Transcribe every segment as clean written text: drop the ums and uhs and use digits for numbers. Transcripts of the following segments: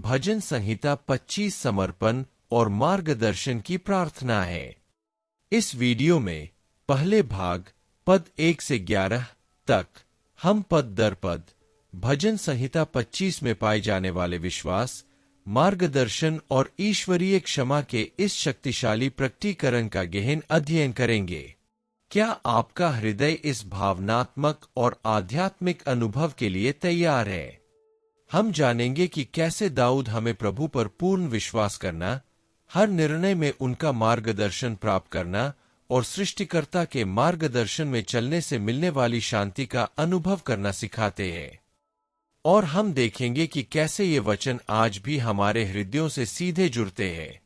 भजन संहिता 25 समर्पण और मार्गदर्शन की प्रार्थना है। इस वीडियो में पहले भाग पद 1 से 11 तक हम पद दर पद भजन संहिता 25 में पाए जाने वाले विश्वास, मार्गदर्शन और ईश्वरीय क्षमा के इस शक्तिशाली प्रकटीकरण का गहन अध्ययन करेंगे। क्या आपका हृदय इस भावनात्मक और आध्यात्मिक अनुभव के लिए तैयार है? हम जानेंगे कि कैसे दाऊद हमें प्रभु पर पूर्ण विश्वास करना, हर निर्णय में उनका मार्गदर्शन प्राप्त करना और सृष्टिकर्ता के मार्गदर्शन में चलने से मिलने वाली शांति का अनुभव करना सिखाते हैं। और हम देखेंगे कि कैसे ये वचन आज भी हमारे हृदयों से सीधे जुड़ते हैं,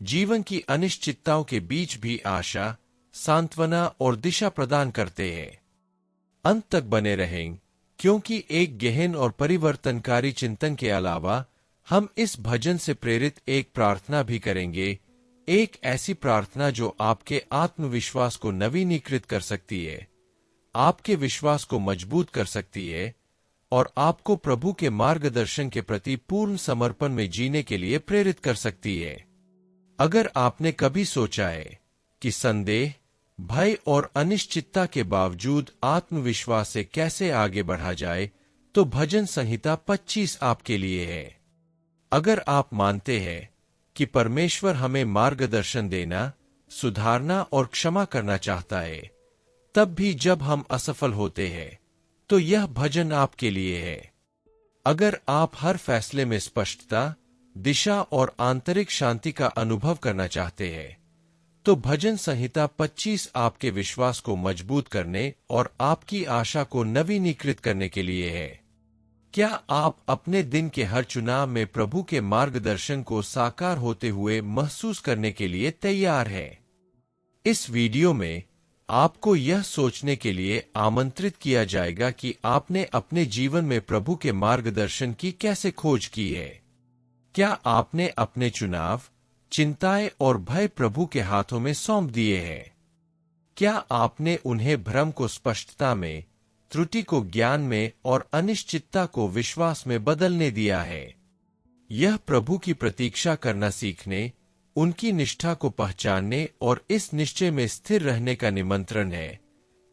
जीवन की अनिश्चितताओं के बीच भी आशा, सांत्वना और दिशा प्रदान करते हैं। अंत तक बने रहें, क्योंकि एक गहन और परिवर्तनकारी चिंतन के अलावा हम इस भजन से प्रेरित एक प्रार्थना भी करेंगे, एक ऐसी प्रार्थना जो आपके आत्मविश्वास को नवीनीकृत कर सकती है, आपके विश्वास को मजबूत कर सकती है और आपको प्रभु के मार्गदर्शन के प्रति पूर्ण समर्पण में जीने के लिए प्रेरित कर सकती है। अगर आपने कभी सोचा है कि संदेह, भय और अनिश्चितता के बावजूद आत्मविश्वास से कैसे आगे बढ़ा जाए, तो भजन संहिता 25 आपके लिए है। अगर आप मानते हैं कि परमेश्वर हमें मार्गदर्शन देना, सुधारना और क्षमा करना चाहता है, तब भी जब हम असफल होते हैं, तो यह भजन आपके लिए है। अगर आप हर फैसले में स्पष्टता, दिशा और आंतरिक शांति का अनुभव करना चाहते हैं, तो भजन संहिता 25 आपके विश्वास को मजबूत करने और आपकी आशा को नवीनीकृत करने के लिए है। क्या आप अपने दिन के हर चुनाव में प्रभु के मार्गदर्शन को साकार होते हुए महसूस करने के लिए तैयार हैं? इस वीडियो में आपको यह सोचने के लिए आमंत्रित किया जाएगा कि आपने अपने जीवन में प्रभु के मार्गदर्शन की कैसे खोज की है। क्या आपने अपने चुनाव, चिंताएं और भय प्रभु के हाथों में सौंप दिए हैं? क्या आपने उन्हें भ्रम को स्पष्टता में, त्रुटि को ज्ञान में और अनिश्चितता को विश्वास में बदलने दिया है? यह प्रभु की प्रतीक्षा करना सीखने, उनकी निष्ठा को पहचानने और इस निश्चय में स्थिर रहने का निमंत्रण है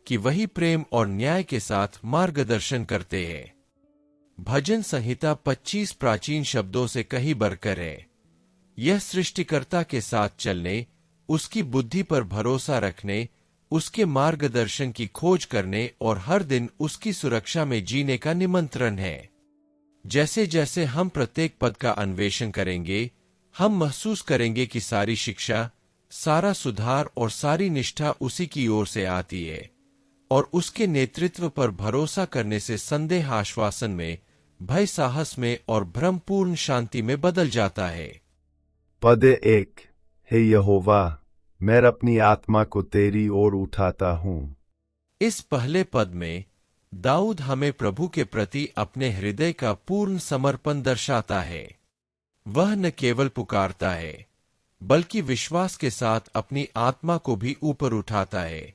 कि वही प्रेम और न्याय के साथ मार्गदर्शन करते हैं। भजन संहिता 25 प्राचीन शब्दों से कहीं बढ़कर है। यह सृष्टिकर्ता के साथ चलने, उसकी बुद्धि पर भरोसा रखने, उसके मार्गदर्शन की खोज करने और हर दिन उसकी सुरक्षा में जीने का निमंत्रण है। जैसे जैसे हम प्रत्येक पद का अन्वेषण करेंगे, हम महसूस करेंगे कि सारी शिक्षा, सारा सुधार और सारी निष्ठा उसी की ओर से आती है और उसके नेतृत्व पर भरोसा करने से संदेह आश्वासन में, भय साहस में और भ्रमपूर्ण शांति में बदल जाता है। पद 1। हे यहोवा, मैं अपनी आत्मा को तेरी ओर उठाता हूँ। इस पहले पद में दाऊद हमें प्रभु के प्रति अपने हृदय का पूर्ण समर्पण दर्शाता है। वह न केवल पुकारता है, बल्कि विश्वास के साथ अपनी आत्मा को भी ऊपर उठाता है,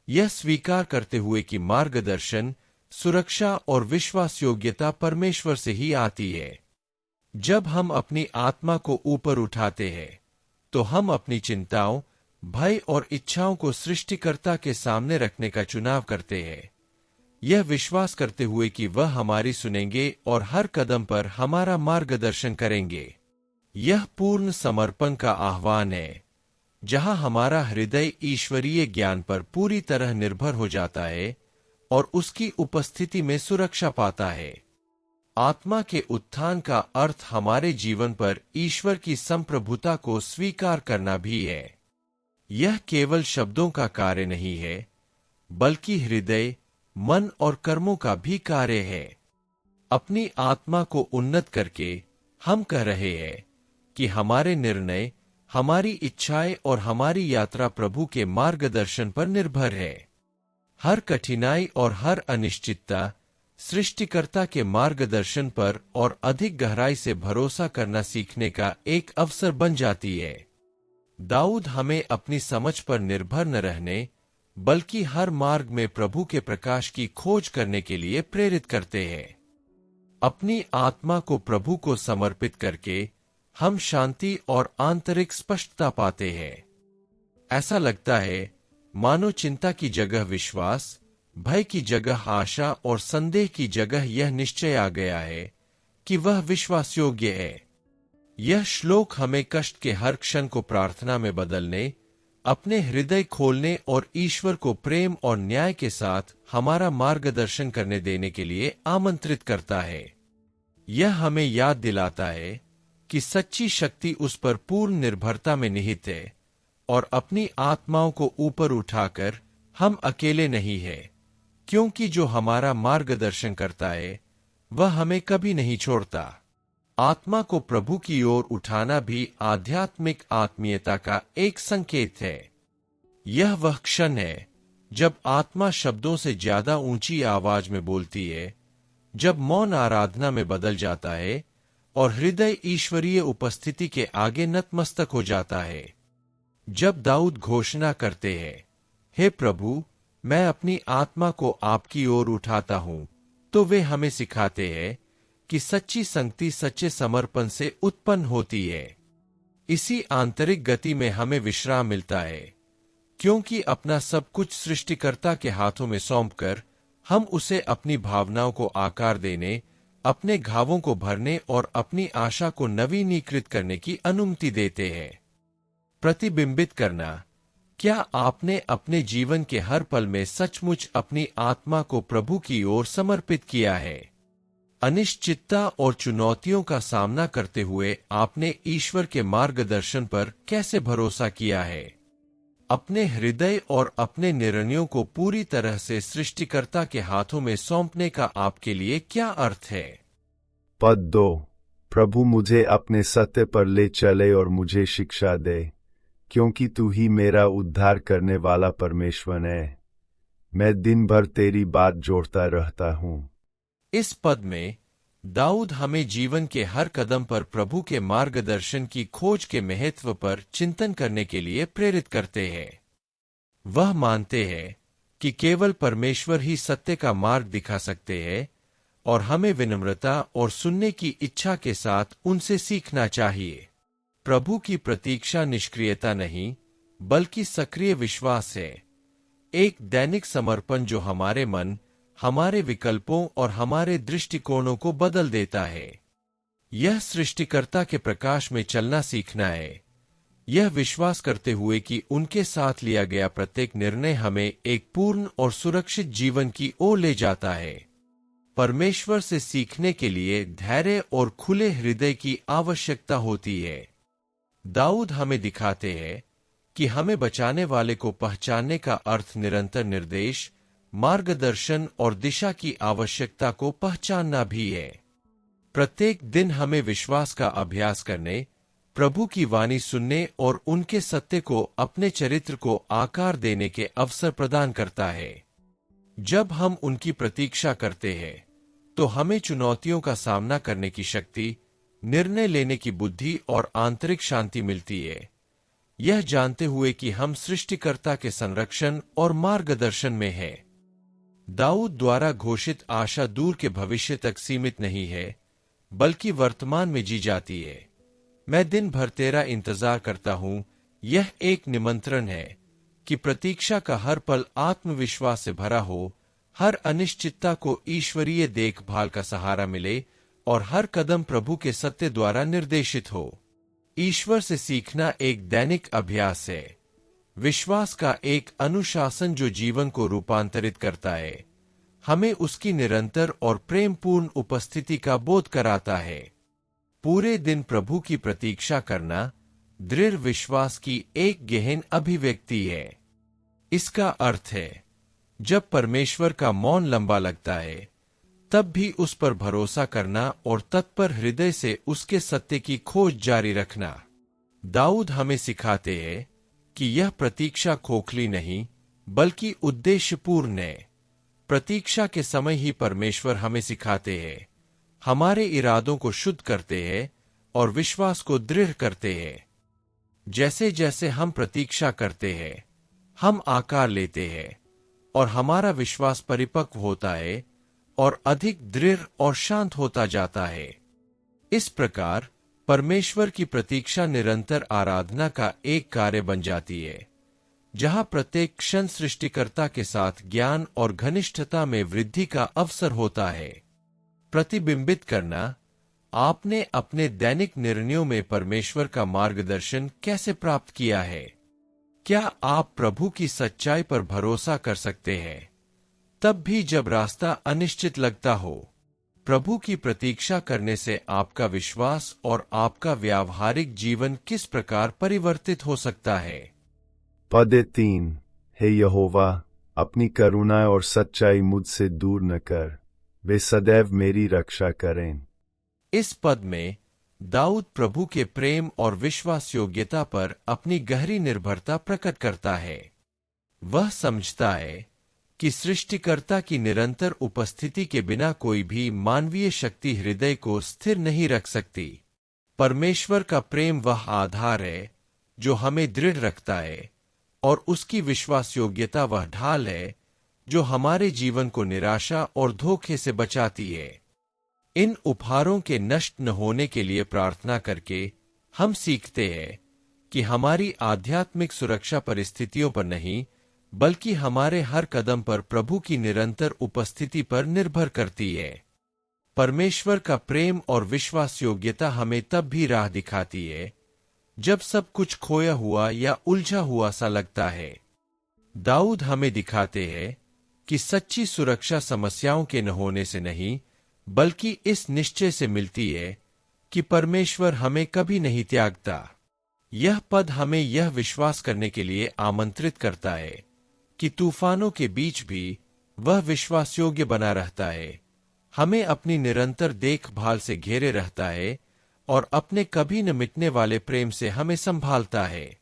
यह स्वीकार करते हुए कि मार्गदर्शन, सुरक्षा और विश्वास योग्यता परमेश्वर से ही आती है। जब हम अपनी आत्मा को ऊपर उठाते हैं, तो हम अपनी चिंताओं, भय और इच्छाओं को सृष्टिकर्ता के सामने रखने का चुनाव करते हैं, यह विश्वास करते हुए कि वह हमारी सुनेंगे और हर कदम पर हमारा मार्गदर्शन करेंगे। यह पूर्ण समर्पण का आह्वान है, जहां हमारा हृदय ईश्वरीय ज्ञान पर पूरी तरह निर्भर हो जाता है और उसकी उपस्थिति में सुरक्षा पाता है। आत्मा के उत्थान का अर्थ हमारे जीवन पर ईश्वर की संप्रभुता को स्वीकार करना भी है। यह केवल शब्दों का कार्य नहीं है, बल्कि हृदय, मन और कर्मों का भी कार्य है। अपनी आत्मा को उन्नत करके हम कह रहे हैं कि हमारे निर्णय, हमारी इच्छाएं और हमारी यात्रा प्रभु के मार्गदर्शन पर निर्भर है। हर कठिनाई और हर अनिश्चितता सृष्टिकर्ता के मार्गदर्शन पर और अधिक गहराई से भरोसा करना सीखने का एक अवसर बन जाती है। दाऊद हमें अपनी समझ पर निर्भर न रहने, बल्कि हर मार्ग में प्रभु के प्रकाश की खोज करने के लिए प्रेरित करते हैं। अपनी आत्मा को प्रभु को समर्पित करके हम शांति और आंतरिक स्पष्टता पाते हैं। ऐसा लगता है मानो चिंता की जगह विश्वास, भय की जगह आशा और संदेह की जगह यह निश्चय आ गया है कि वह विश्वासयोग्य है। यह श्लोक हमें कष्ट के हर क्षण को प्रार्थना में बदलने, अपने हृदय खोलने और ईश्वर को प्रेम और न्याय के साथ हमारा मार्गदर्शन करने देने के लिए आमंत्रित करता है। यह हमें याद दिलाता है कि सच्ची शक्ति उस पर पूर्ण निर्भरता में निहित है और अपनी आत्माओं को ऊपर उठाकर हम अकेले नहीं हैं, क्योंकि जो हमारा मार्गदर्शन करता है वह हमें कभी नहीं छोड़ता। आत्मा को प्रभु की ओर उठाना भी आध्यात्मिक आत्मीयता का एक संकेत है। यह वह क्षण है जब आत्मा शब्दों से ज्यादा ऊंची आवाज में बोलती है, जब मौन आराधना में बदल जाता है और हृदय ईश्वरीय उपस्थिति के आगे नतमस्तक हो जाता है। जब दाऊद घोषणा करते हैं, हे प्रभु, मैं अपनी आत्मा को आपकी ओर उठाता हूं, तो वे हमें सिखाते हैं कि सच्ची संगति सच्चे समर्पण से उत्पन्न होती है। इसी आंतरिक गति में हमें विश्राम मिलता है, क्योंकि अपना सब कुछ सृष्टिकर्ता के हाथों में सौंपकर हम उसे अपनी भावनाओं को आकार देने, अपने घावों को भरने और अपनी आशा को नवीनीकृत करने की अनुमति देते हैं। प्रतिबिंबित करना। क्या आपने अपने जीवन के हर पल में सचमुच अपनी आत्मा को प्रभु की ओर समर्पित किया है? अनिश्चितता और चुनौतियों का सामना करते हुए आपने ईश्वर के मार्गदर्शन पर कैसे भरोसा किया है? अपने हृदय और अपने निर्णयों को पूरी तरह से सृष्टिकर्ता के हाथों में सौंपने का आपके लिए क्या अर्थ है? पद 2। प्रभु मुझे अपने सत्य पर ले चले और मुझे शिक्षा दे, क्योंकि तू ही मेरा उद्धार करने वाला परमेश्वर है। मैं दिन भर तेरी बात जोड़ता रहता हूं। इस पद में दाऊद हमें जीवन के हर कदम पर प्रभु के मार्गदर्शन की खोज के महत्व पर चिंतन करने के लिए प्रेरित करते हैं। वह मानते हैं कि केवल परमेश्वर ही सत्य का मार्ग दिखा सकते हैं और हमें विनम्रता और सुनने की इच्छा के साथ उनसे सीखना चाहिए। प्रभु की प्रतीक्षा निष्क्रियता नहीं, बल्कि सक्रिय विश्वास है। एक दैनिक समर्पण जो हमारे मन, हमारे विकल्पों और हमारे दृष्टिकोणों को बदल देता है। यह सृष्टिकर्ता के प्रकाश में चलना सीखना है, यह विश्वास करते हुए कि उनके साथ लिया गया प्रत्येक निर्णय हमें एक पूर्ण और सुरक्षित जीवन की ओर ले जाता है। परमेश्वर से सीखने के लिए धैर्य और खुले हृदय की आवश्यकता होती है। दाऊद हमें दिखाते हैं कि हमें बचाने वाले को पहचानने का अर्थ निरंतर निर्देश, मार्गदर्शन और दिशा की आवश्यकता को पहचानना भी है। प्रत्येक दिन हमें विश्वास का अभ्यास करने, प्रभु की वाणी सुनने और उनके सत्य को अपने चरित्र को आकार देने के अवसर प्रदान करता है। जब हम उनकी प्रतीक्षा करते हैं, तो हमें चुनौतियों का सामना करने की शक्ति, निर्णय लेने की बुद्धि और आंतरिक शांति मिलती है, यह जानते हुए कि हम सृष्टिकर्ता के संरक्षण और मार्गदर्शन में हैं। दाऊद द्वारा घोषित आशा दूर के भविष्य तक सीमित नहीं है, बल्कि वर्तमान में जी जाती है। मैं दिन भर तेरा इंतजार करता हूं, यह एक निमंत्रण है कि प्रतीक्षा का हर पल आत्मविश्वास से भरा हो, हर अनिश्चितता को ईश्वरीय देखभाल का सहारा मिले और हर कदम प्रभु के सत्य द्वारा निर्देशित हो। ईश्वर से सीखना एक दैनिक अभ्यास है, विश्वास का एक अनुशासन जो जीवन को रूपांतरित करता है, हमें उसकी निरंतर और प्रेमपूर्ण उपस्थिति का बोध कराता है। पूरे दिन प्रभु की प्रतीक्षा करना दृढ़ विश्वास की एक गहन अभिव्यक्ति है। इसका अर्थ है, जब परमेश्वर का मौन लंबा लगता है, तब भी उस पर भरोसा करना और तत्पर हृदय से उसके सत्य की खोज जारी रखना। दाऊद हमें सिखाते हैं कि यह प्रतीक्षा खोखली नहीं, बल्कि उद्देश्यपूर्ण है। प्रतीक्षा के समय ही परमेश्वर हमें सिखाते हैं, हमारे इरादों को शुद्ध करते हैं और विश्वास को दृढ़ करते हैं। जैसे जैसे हम प्रतीक्षा करते हैं, हम आकार लेते हैं और हमारा विश्वास परिपक्व होता है और अधिक दृढ़ और शांत होता जाता है। इस प्रकार परमेश्वर की प्रतीक्षा निरंतर आराधना का एक कार्य बन जाती है, जहां प्रत्येक क्षण सृष्टिकर्ता के साथ ज्ञान और घनिष्ठता में वृद्धि का अवसर होता है। प्रतिबिंबित करना। आपने अपने दैनिक निर्णयों में परमेश्वर का मार्गदर्शन कैसे प्राप्त किया है? क्या आप प्रभु की सच्चाई पर भरोसा कर सकते हैं, तब भी जब रास्ता अनिश्चित लगता हो? प्रभु की प्रतीक्षा करने से आपका विश्वास और आपका व्यावहारिक जीवन किस प्रकार परिवर्तित हो सकता है? पद 3। हे यहोवा, अपनी करुणा और सच्चाई मुझसे दूर न कर, वे सदैव मेरी रक्षा करें। इस पद में दाऊद प्रभु के प्रेम और विश्वास योग्यता पर अपनी गहरी निर्भरता प्रकट करता है। वह समझता है कि सृष्टिकर्ता की निरंतर उपस्थिति के बिना कोई भी मानवीय शक्ति हृदय को स्थिर नहीं रख सकती। परमेश्वर का प्रेम वह आधार है जो हमें दृढ़ रखता है, और उसकी विश्वास योग्यता वह ढाल है जो हमारे जीवन को निराशा और धोखे से बचाती है। इन उपहारों के नष्ट न होने के लिए प्रार्थना करके हम सीखते हैं कि हमारी आध्यात्मिक सुरक्षा परिस्थितियों पर नहीं, बल्कि हमारे हर कदम पर प्रभु की निरंतर उपस्थिति पर निर्भर करती है। परमेश्वर का प्रेम और विश्वास योग्यता हमें तब भी राह दिखाती है जब सब कुछ खोया हुआ या उलझा हुआ सा लगता है। दाऊद हमें दिखाते हैं कि सच्ची सुरक्षा समस्याओं के न होने से नहीं, बल्कि इस निश्चय से मिलती है कि परमेश्वर हमें कभी नहीं त्यागता। यह पद हमें यह विश्वास करने के लिए आमंत्रित करता है कि तूफानों के बीच भी वह विश्वासयोग्य बना रहता है, हमें अपनी निरंतर देखभाल से घेरे रहता है और अपने कभी न मिटने वाले प्रेम से हमें संभालता है।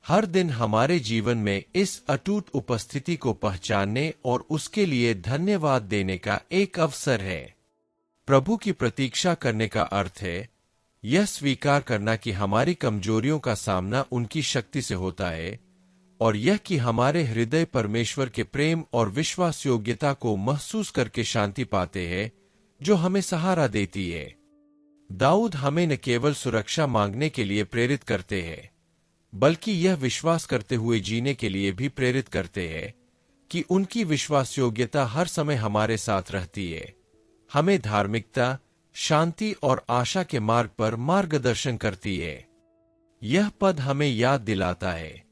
हर दिन हमारे जीवन में इस अटूट उपस्थिति को पहचानने और उसके लिए धन्यवाद देने का एक अवसर है। प्रभु की प्रतीक्षा करने का अर्थ है यह स्वीकार करना कि हमारी कमजोरियों का सामना उनकी शक्ति से होता है, और यह कि हमारे हृदय परमेश्वर के प्रेम और विश्वास योग्यता को महसूस करके शांति पाते हैं, जो हमें सहारा देती है। दाऊद हमें न केवल सुरक्षा मांगने के लिए प्रेरित करते हैं, बल्कि यह विश्वास करते हुए जीने के लिए भी प्रेरित करते हैं कि उनकी विश्वास योग्यता हर समय हमारे साथ रहती है, हमें धार्मिकता, शांति और आशा के मार्ग पर मार्गदर्शन करती है। यह पद हमें याद दिलाता है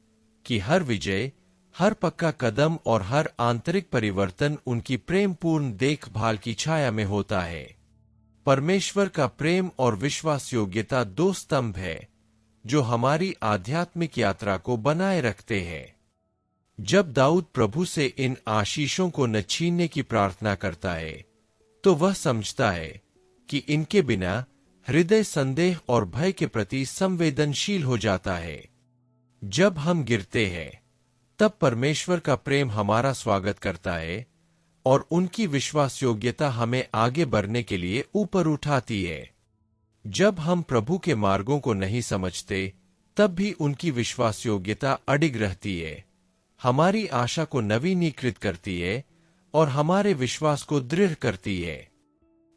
कि हर विजय, हर पक्का कदम और हर आंतरिक परिवर्तन उनकी प्रेमपूर्ण देखभाल की छाया में होता है। परमेश्वर का प्रेम और विश्वास योग्यता दो स्तंभ है जो हमारी आध्यात्मिक यात्रा को बनाए रखते हैं। जब दाऊद प्रभु से इन आशीषों को न छीनने की प्रार्थना करता है, तो वह समझता है कि इनके बिना हृदय संदेह और भय के प्रति संवेदनशील हो जाता है। जब हम गिरते हैं, तब परमेश्वर का प्रेम हमारा स्वागत करता है और उनकी विश्वास योग्यता हमें आगे बढ़ने के लिए ऊपर उठाती है। जब हम प्रभु के मार्गों को नहीं समझते, तब भी उनकी विश्वास योग्यता अडिग रहती है, हमारी आशा को नवीनीकृत करती है और हमारे विश्वास को दृढ़ करती है।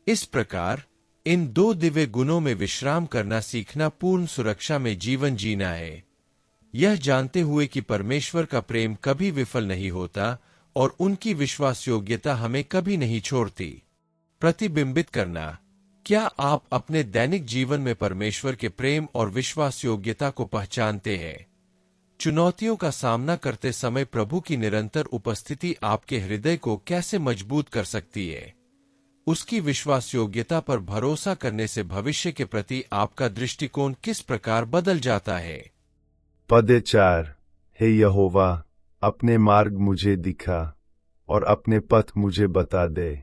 इस प्रकार इन दो दिव्य गुणों में विश्राम करना सीखना पूर्ण सुरक्षा में जीवन जीना है, यह जानते हुए कि परमेश्वर का प्रेम कभी विफल नहीं होता और उनकी विश्वास योग्यता हमें कभी नहीं छोड़ती। प्रतिबिंबित करना। क्या आप अपने दैनिक जीवन में परमेश्वर के प्रेम और विश्वास योग्यता को पहचानते हैं? चुनौतियों का सामना करते समय प्रभु की निरंतर उपस्थिति आपके हृदय को कैसे मजबूत कर सकती है? उसकी विश्वास योग्यता पर भरोसा करने से भविष्य के प्रति आपका दृष्टिकोण किस प्रकार बदल जाता है? पद 4। हे यहोवा, अपने मार्ग मुझे दिखा और अपने पथ मुझे बता दे।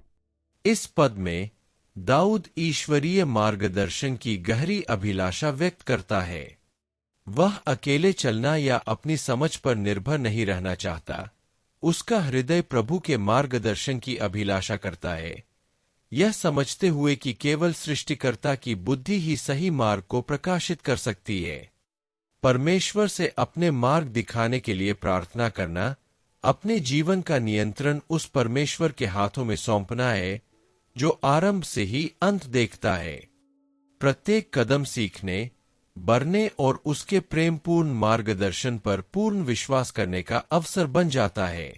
इस पद में दाऊद ईश्वरीय मार्गदर्शन की गहरी अभिलाषा व्यक्त करता है। वह अकेले चलना या अपनी समझ पर निर्भर नहीं रहना चाहता। उसका हृदय प्रभु के मार्गदर्शन की अभिलाषा करता है, यह समझते हुए कि केवल सृष्टिकर्ता की बुद्धि ही सही मार्ग को प्रकाशित कर सकती है। परमेश्वर से अपने मार्ग दिखाने के लिए प्रार्थना करना, अपने जीवन का नियंत्रण उस परमेश्वर के हाथों में सौंपना है जो आरंभ से ही अंत देखता है। प्रत्येक कदम सीखने, बढ़ने और उसके प्रेमपूर्ण मार्गदर्शन पर पूर्ण विश्वास करने का अवसर बन जाता है।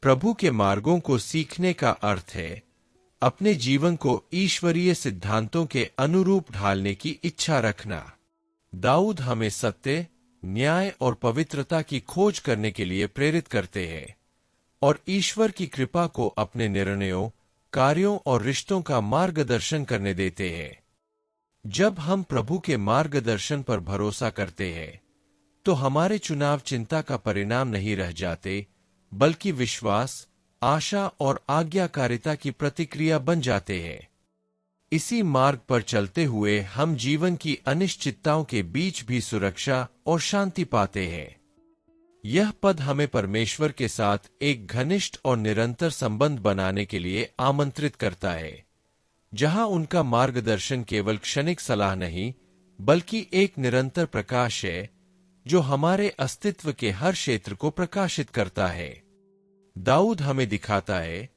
प्रभु के मार्गों को सीखने का अर्थ है अपने जीवन को ईश्वरीय सिद्धांतों के अनुरूप ढालने की इच्छा रखना। दाऊद हमें सत्य, न्याय और पवित्रता की खोज करने के लिए प्रेरित करते हैं और ईश्वर की कृपा को अपने निर्णयों, कार्यों और रिश्तों का मार्गदर्शन करने देते हैं। जब हम प्रभु के मार्गदर्शन पर भरोसा करते हैं, तो हमारे चुनाव चिंता का परिणाम नहीं रह जाते, बल्कि विश्वास, आशा और आज्ञाकारिता की प्रतिक्रिया बन जाते हैं। इसी मार्ग पर चलते हुए हम जीवन की अनिश्चितताओं के बीच भी सुरक्षा और शांति पाते हैं। यह पद हमें परमेश्वर के साथ एक घनिष्ठ और निरंतर संबंध बनाने के लिए आमंत्रित करता है, जहां उनका मार्गदर्शन केवल क्षणिक सलाह नहीं, बल्कि एक निरंतर प्रकाश है जो हमारे अस्तित्व के हर क्षेत्र को प्रकाशित करता है। दाऊद हमें दिखाता है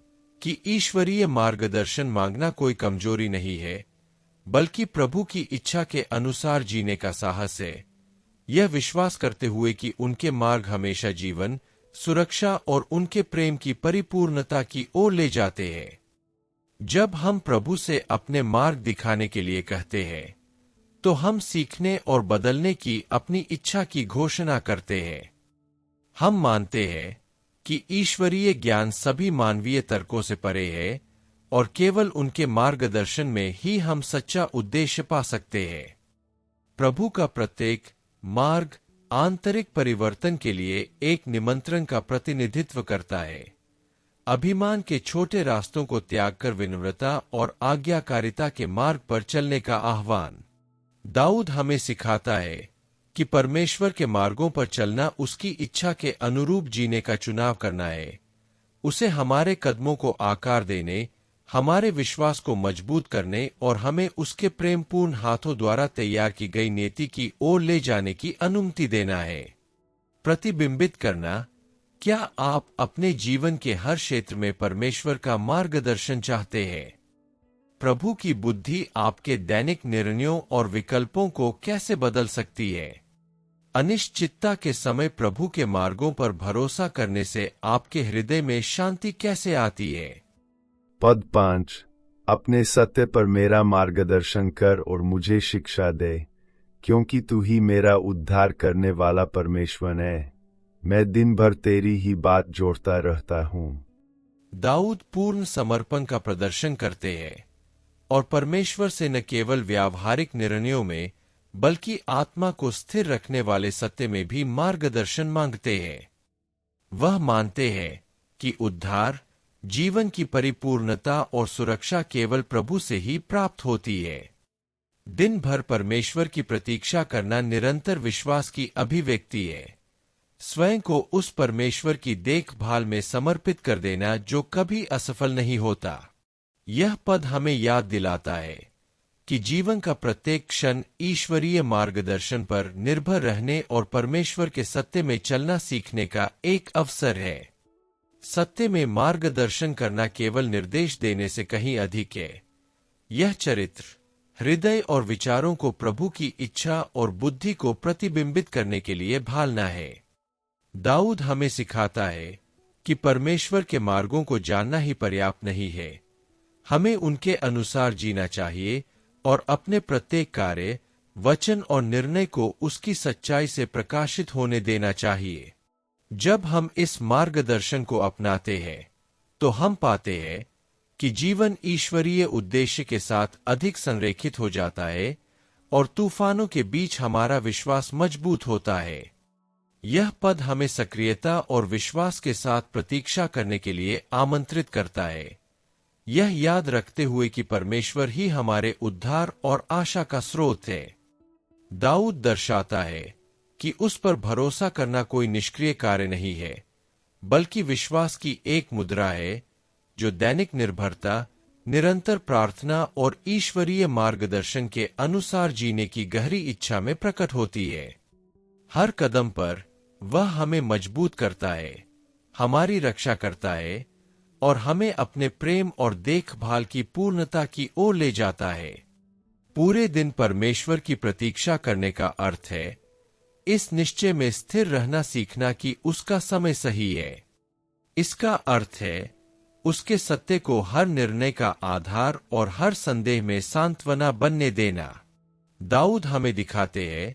कि ईश्वरीय मार्गदर्शन मांगना कोई कमजोरी नहीं है, बल्कि प्रभु की इच्छा के अनुसार जीने का साहस है, यह विश्वास करते हुए कि उनके मार्ग हमेशा जीवन, सुरक्षा और उनके प्रेम की परिपूर्णता की ओर ले जाते हैं। जब हम प्रभु से अपने मार्ग दिखाने के लिए कहते हैं, तो हम सीखने और बदलने की अपनी इच्छा की घोषणा करते हैं। हम मानते हैं कि ईश्वरीय ज्ञान सभी मानवीय तर्कों से परे है और केवल उनके मार्गदर्शन में ही हम सच्चा उद्देश्य पा सकते हैं। प्रभु का प्रत्येक मार्ग आंतरिक परिवर्तन के लिए एक निमंत्रण का प्रतिनिधित्व करता है। अभिमान के छोटे रास्तों को त्याग कर विनम्रता और आज्ञाकारिता के मार्ग पर चलने का आह्वान। दाऊद हमें सिखाता है कि परमेश्वर के मार्गों पर चलना उसकी इच्छा के अनुरूप जीने का चुनाव करना है। उसे हमारे कदमों को आकार देने, हमारे विश्वास को मजबूत करने और हमें उसके प्रेमपूर्ण हाथों द्वारा तैयार की गई नीति की ओर ले जाने की अनुमति देना है। प्रतिबिंबित करना। क्या आप अपने जीवन के हर क्षेत्र में परमेश्वर का मार्गदर्शन चाहते हैं? प्रभु की बुद्धि आपके दैनिक निर्णयों और विकल्पों को कैसे बदल सकती है? अनिश्चितता के समय प्रभु के मार्गों पर भरोसा करने से आपके हृदय में शांति कैसे आती है? पद 5। अपने सत्य पर मेरा मार्गदर्शन कर और मुझे शिक्षा दे, क्योंकि तू ही मेरा उद्धार करने वाला परमेश्वर है। मैं दिन भर तेरी ही बात जोड़ता रहता हूँ। दाऊद पूर्ण समर्पण का प्रदर्शन करते हैं और परमेश्वर से न केवल व्यावहारिक निर्णयों में, बल्कि आत्मा को स्थिर रखने वाले सत्य में भी मार्गदर्शन मांगते हैं। वह मानते हैं कि उद्धार, जीवन की परिपूर्णता और सुरक्षा केवल प्रभु से ही प्राप्त होती है। दिन भर परमेश्वर की प्रतीक्षा करना निरंतर विश्वास की अभिव्यक्ति है। स्वयं को उस परमेश्वर की देखभाल में समर्पित कर देना जो कभी असफल नहीं होता। यह पद हमें याद दिलाता है कि जीवन का प्रत्येक क्षण ईश्वरीय मार्गदर्शन पर निर्भर रहने और परमेश्वर के सत्य में चलना सीखने का एक अवसर है। सत्य में मार्गदर्शन करना केवल निर्देश देने से कहीं अधिक है। यह चरित्र, हृदय और विचारों को प्रभु की इच्छा और बुद्धि को प्रतिबिंबित करने के लिए भालना है। दाऊद हमें सिखाता है कि परमेश्वर के मार्गों को जानना ही पर्याप्त नहीं है। हमें उनके अनुसार जीना चाहिए और अपने प्रत्येक कार्य, वचन और निर्णय को उसकी सच्चाई से प्रकाशित होने देना चाहिए। जब हम इस मार्गदर्शन को अपनाते हैं, तो हम पाते हैं कि जीवन ईश्वरीय उद्देश्य के साथ अधिक संरेखित हो जाता है और तूफानों के बीच हमारा विश्वास मजबूत होता है। यह पद हमें सक्रियता और विश्वास के साथ प्रतीक्षा करने के लिए आमंत्रित करता है, यह याद रखते हुए कि परमेश्वर ही हमारे उद्धार और आशा का स्रोत है। दाऊद दर्शाता है कि उस पर भरोसा करना कोई निष्क्रिय कार्य नहीं है, बल्कि विश्वास की एक मुद्रा है जो दैनिक निर्भरता, निरंतर प्रार्थना और ईश्वरीय मार्गदर्शन के अनुसार जीने की गहरी इच्छा में प्रकट होती है। हर कदम पर वह हमें मजबूत करता है, हमारी रक्षा करता है और हमें अपने प्रेम और देखभाल की पूर्णता की ओर ले जाता है। पूरे दिन परमेश्वर की प्रतीक्षा करने का अर्थ है इस निश्चय में स्थिर रहना सीखना कि उसका समय सही है। इसका अर्थ है उसके सत्य को हर निर्णय का आधार और हर संदेह में सांत्वना बनने देना। दाऊद हमें दिखाते हैं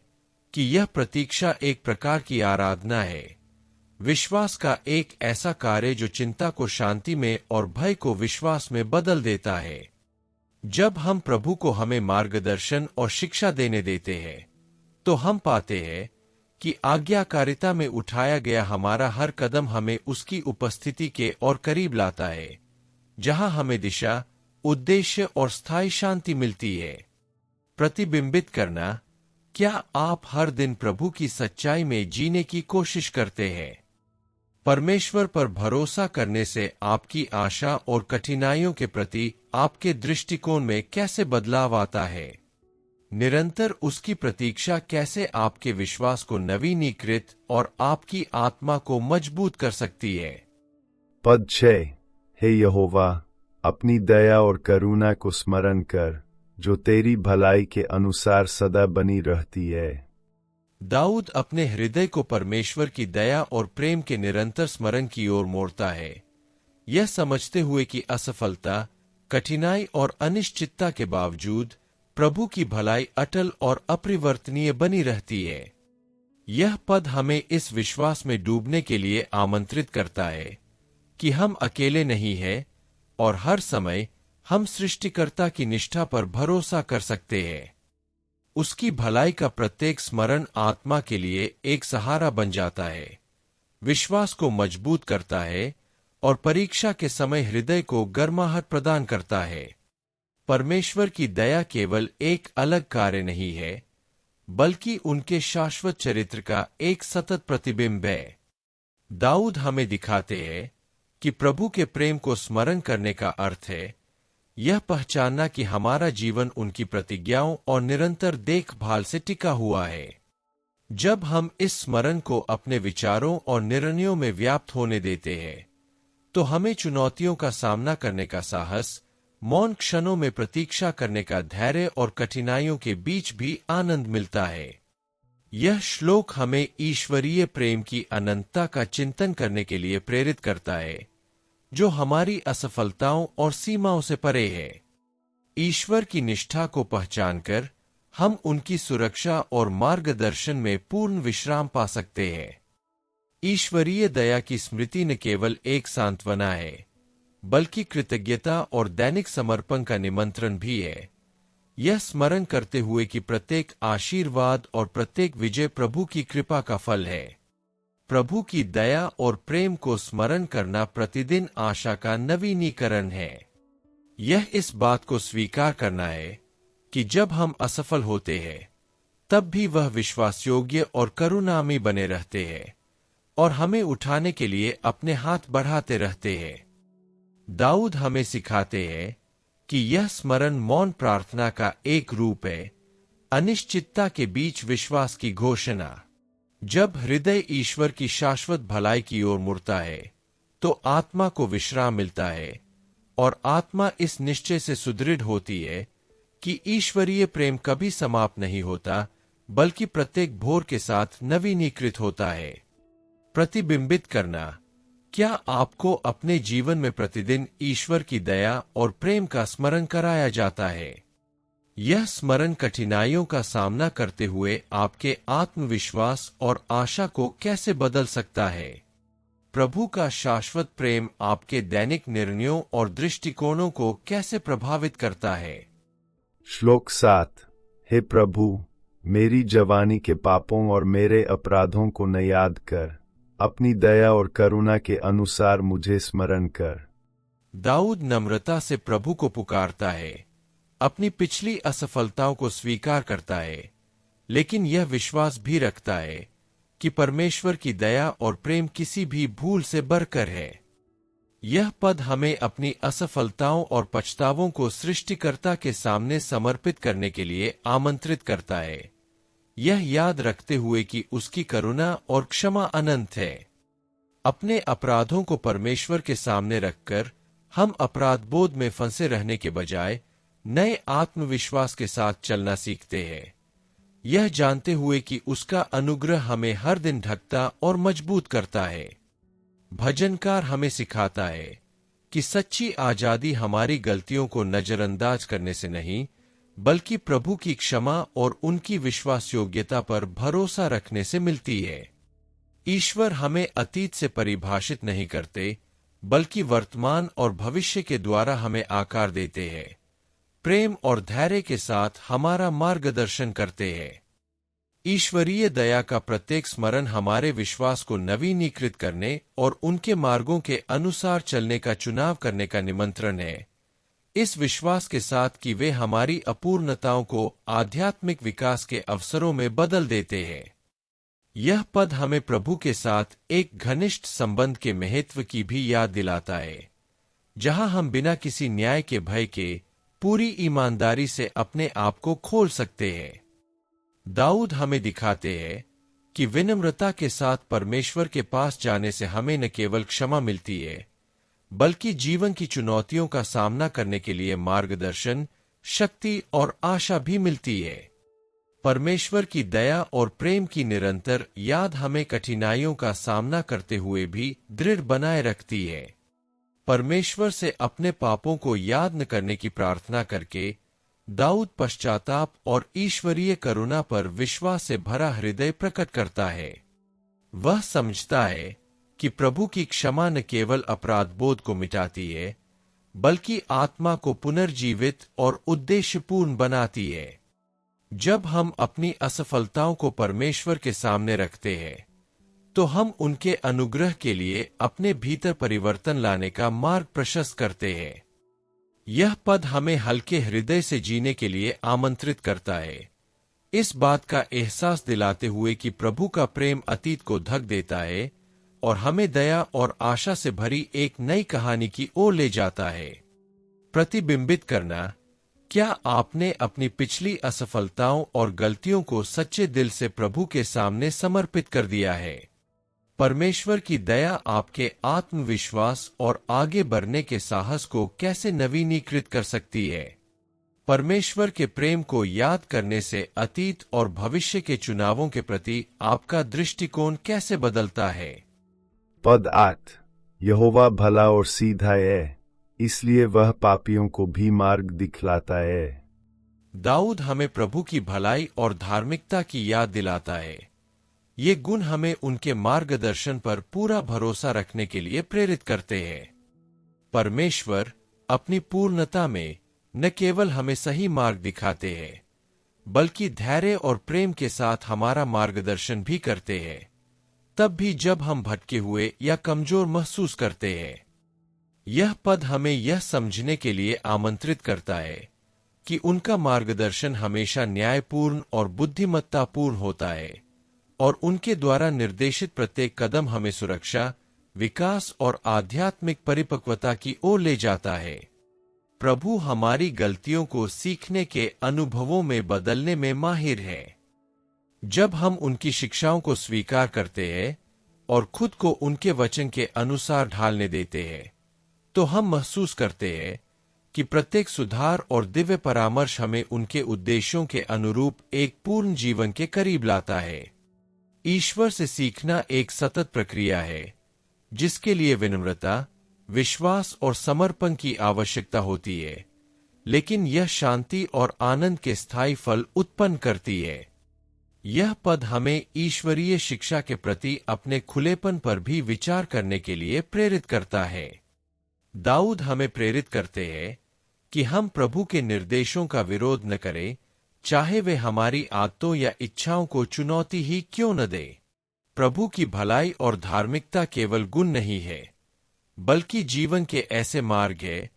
कि यह प्रतीक्षा एक प्रकार की आराधना है, विश्वास का एक ऐसा कार्य जो चिंता को शांति में और भय को विश्वास में बदल देता है। जब हम प्रभु को हमें मार्गदर्शन और शिक्षा देने देते हैं, तो हम पाते हैं कि आज्ञाकारिता में उठाया गया हमारा हर कदम हमें उसकी उपस्थिति के और करीब लाता है, जहां हमें दिशा, उद्देश्य और स्थायी शांति मिलती है। प्रतिबिंबित करना, क्या आप हर दिन प्रभु की सच्चाई में जीने की कोशिश करते हैं? परमेश्वर पर भरोसा करने से आपकी आशा और कठिनाइयों के प्रति आपके दृष्टिकोण में कैसे बदलाव आता है? निरंतर उसकी प्रतीक्षा कैसे आपके विश्वास को नवीनीकृत और आपकी आत्मा को मजबूत कर सकती है? पद 6। हे यहोवा, अपनी दया और करुणा को स्मरण कर, जो तेरी भलाई के अनुसार सदा बनी रहती है। दाऊद अपने हृदय को परमेश्वर की दया और प्रेम के निरंतर स्मरण की ओर मोड़ता है, यह समझते हुए कि असफलता, कठिनाई और अनिश्चितता के बावजूद प्रभु की भलाई अटल और अपरिवर्तनीय बनी रहती है। यह पद हमें इस विश्वास में डूबने के लिए आमंत्रित करता है कि हम अकेले नहीं हैं और हर समय हम सृष्टिकर्ता की निष्ठा पर भरोसा कर सकते हैं। उसकी भलाई का प्रत्येक स्मरण आत्मा के लिए एक सहारा बन जाता है, विश्वास को मजबूत करता है और परीक्षा के समय हृदय को गर्माहट प्रदान करता है। परमेश्वर की दया केवल एक अलग कार्य नहीं है, बल्कि उनके शाश्वत चरित्र का एक सतत प्रतिबिंब है। दाऊद हमें दिखाते हैं कि प्रभु के प्रेम को स्मरण करने का अर्थ है यह पहचानना कि हमारा जीवन उनकी प्रतिज्ञाओं और निरंतर देखभाल से टिका हुआ है। जब हम इस स्मरण को अपने विचारों और निर्णयों में व्याप्त होने देते हैं, तो हमें चुनौतियों का सामना करने का साहस, मौन क्षणों में प्रतीक्षा करने का धैर्य और कठिनाइयों के बीच भी आनंद मिलता है। यह श्लोक हमें ईश्वरीय प्रेम की अनंतता का चिंतन करने के लिए प्रेरित करता है, जो हमारी असफलताओं और सीमाओं से परे है। ईश्वर की निष्ठा को पहचानकर हम उनकी सुरक्षा और मार्गदर्शन में पूर्ण विश्राम पा सकते हैं। ईश्वरीय दया की स्मृति न केवल एक सांत्वना है, बल्कि कृतज्ञता और दैनिक समर्पण का निमंत्रण भी है। यह स्मरण करते हुए कि प्रत्येक आशीर्वाद और प्रत्येक विजय प्रभु की कृपा का फल है। प्रभु की दया और प्रेम को स्मरण करना प्रतिदिन आशा का नवीनीकरण है। यह इस बात को स्वीकार करना है कि जब हम असफल होते हैं, तब भी वह विश्वासयोग्य और करुणामयी बने रहते हैं और हमें उठाने के लिए अपने हाथ बढ़ाते रहते हैं। दाऊद हमें सिखाते हैं कि यह स्मरण मौन प्रार्थना का एक रूप है, अनिश्चितता के बीच विश्वास की घोषणा। जब हृदय ईश्वर की शाश्वत भलाई की ओर मुड़ता है, तो आत्मा को विश्राम मिलता है और आत्मा इस निश्चय से सुदृढ़ होती है कि ईश्वरीय प्रेम कभी समाप्त नहीं होता, बल्कि प्रत्येक भोर के साथ नवीनीकृत होता है। प्रतिबिंबित करना, क्या आपको अपने जीवन में प्रतिदिन ईश्वर की दया और प्रेम का स्मरण कराया जाता है? यह स्मरण कठिनाइयों का सामना करते हुए आपके आत्मविश्वास और आशा को कैसे बदल सकता है? प्रभु का शाश्वत प्रेम आपके दैनिक निर्णयों और दृष्टिकोणों को कैसे प्रभावित करता है? श्लोक 7। हे प्रभु, मेरी जवानी के पापों और मेरे अपराधों को न याद कर, अपनी दया और करुणा के अनुसार मुझे स्मरण कर। दाऊद नम्रता से प्रभु को पुकारता है, अपनी पिछली असफलताओं को स्वीकार करता है, लेकिन यह विश्वास भी रखता है कि परमेश्वर की दया और प्रेम किसी भी भूल से बढ़कर है। यह पद हमें अपनी असफलताओं और पछतावों को सृष्टिकर्ता के सामने समर्पित करने के लिए आमंत्रित करता है, यह याद रखते हुए कि उसकी करुणा और क्षमा अनंत है। अपने अपराधों को परमेश्वर के सामने रखकर हम अपराध बोध में फंसे रहने के बजाय नए आत्मविश्वास के साथ चलना सीखते हैं, यह जानते हुए कि उसका अनुग्रह हमें हर दिन ढकता और मजबूत करता है। भजनकार हमें सिखाता है कि सच्ची आजादी हमारी गलतियों को नजरअंदाज करने से नहीं, बल्कि प्रभु की क्षमा और उनकी विश्वास योग्यता पर भरोसा रखने से मिलती है। ईश्वर हमें अतीत से परिभाषित नहीं करते, बल्कि वर्तमान और भविष्य के द्वारा हमें आकार देते हैं, प्रेम और धैर्य के साथ हमारा मार्गदर्शन करते हैं। ईश्वरीय दया का प्रत्येक स्मरण हमारे विश्वास को नवीनीकृत करने और उनके मार्गों के अनुसार चलने का चुनाव करने का निमंत्रण है, इस विश्वास के साथ कि वे हमारी अपूर्णताओं को आध्यात्मिक विकास के अवसरों में बदल देते हैं। यह पद हमें प्रभु के साथ एक घनिष्ठ संबंध के महत्व की भी याद दिलाता है, जहां हम बिना किसी न्याय के भय के पूरी ईमानदारी से अपने आप को खोल सकते हैं। दाऊद हमें दिखाते हैं कि विनम्रता के साथ परमेश्वर के पास जाने से हमें न केवल क्षमा मिलती है, बल्कि जीवन की चुनौतियों का सामना करने के लिए मार्गदर्शन, शक्ति और आशा भी मिलती है। परमेश्वर की दया और प्रेम की निरंतर याद हमें कठिनाइयों का सामना करते हुए भी दृढ़ बनाए रखती है। परमेश्वर से अपने पापों को याद न करने की प्रार्थना करके दाऊद पश्चाताप और ईश्वरीय करुणा पर विश्वास से भरा हृदय प्रकट करता है। वह समझता है कि प्रभु की क्षमा न केवल अपराध बोध को मिटाती है, बल्कि आत्मा को पुनर्जीवित और उद्देश्यपूर्ण बनाती है। जब हम अपनी असफलताओं को परमेश्वर के सामने रखते हैं, तो हम उनके अनुग्रह के लिए अपने भीतर परिवर्तन लाने का मार्ग प्रशस्त करते हैं। यह पद हमें हल्के हृदय से जीने के लिए आमंत्रित करता है, इस बात का एहसास दिलाते हुए कि प्रभु का प्रेम अतीत को ढक देता है और हमें दया और आशा से भरी एक नई कहानी की ओर ले जाता है। प्रतिबिंबित करना। क्या आपने अपनी पिछली असफलताओं और गलतियों को सच्चे दिल से प्रभु के सामने समर्पित कर दिया है? परमेश्वर की दया आपके आत्मविश्वास और आगे बढ़ने के साहस को कैसे नवीनीकृत कर सकती है? परमेश्वर के प्रेम को याद करने से अतीत और भविष्य के चुनावों के प्रति आपका दृष्टिकोण कैसे बदलता है? पद 8। यहोवा भला और सीधा है, इसलिए वह पापियों को भी मार्ग दिखलाता है। दाऊद हमें प्रभु की भलाई और धार्मिकता की याद दिलाता है। ये गुण हमें उनके मार्गदर्शन पर पूरा भरोसा रखने के लिए प्रेरित करते हैं। परमेश्वर अपनी पूर्णता में न केवल हमें सही मार्ग दिखाते हैं, बल्कि धैर्य और प्रेम के साथ हमारा मार्गदर्शन भी करते हैं, तब भी जब हम भटके हुए या कमजोर महसूस करते हैं। यह पद हमें यह समझने के लिए आमंत्रित करता है कि उनका मार्गदर्शन हमेशा न्यायपूर्ण और बुद्धिमत्तापूर्ण होता है और उनके द्वारा निर्देशित प्रत्येक कदम हमें सुरक्षा, विकास और आध्यात्मिक परिपक्वता की ओर ले जाता है। प्रभु हमारी गलतियों को सीखने के अनुभवों में बदलने में माहिर है। जब हम उनकी शिक्षाओं को स्वीकार करते हैं और खुद को उनके वचन के अनुसार ढालने देते हैं, तो हम महसूस करते हैं कि प्रत्येक सुधार और दिव्य परामर्श हमें उनके उद्देश्यों के अनुरूप एक पूर्ण जीवन के करीब लाता है। ईश्वर से सीखना एक सतत प्रक्रिया है, जिसके लिए विनम्रता, विश्वास और समर्पण की आवश्यकता होती है, लेकिन यह शांति और आनंद के स्थायी फल उत्पन्न करती है। यह पद हमें ईश्वरीय शिक्षा के प्रति अपने खुलेपन पर भी विचार करने के लिए प्रेरित करता है। दाऊद हमें प्रेरित करते हैं कि हम प्रभु के निर्देशों का विरोध न करें, चाहे वे हमारी आदतों या इच्छाओं को चुनौती ही क्यों न दे। प्रभु की भलाई और धार्मिकता केवल गुण नहीं है, बल्कि जीवन के ऐसे मार्ग है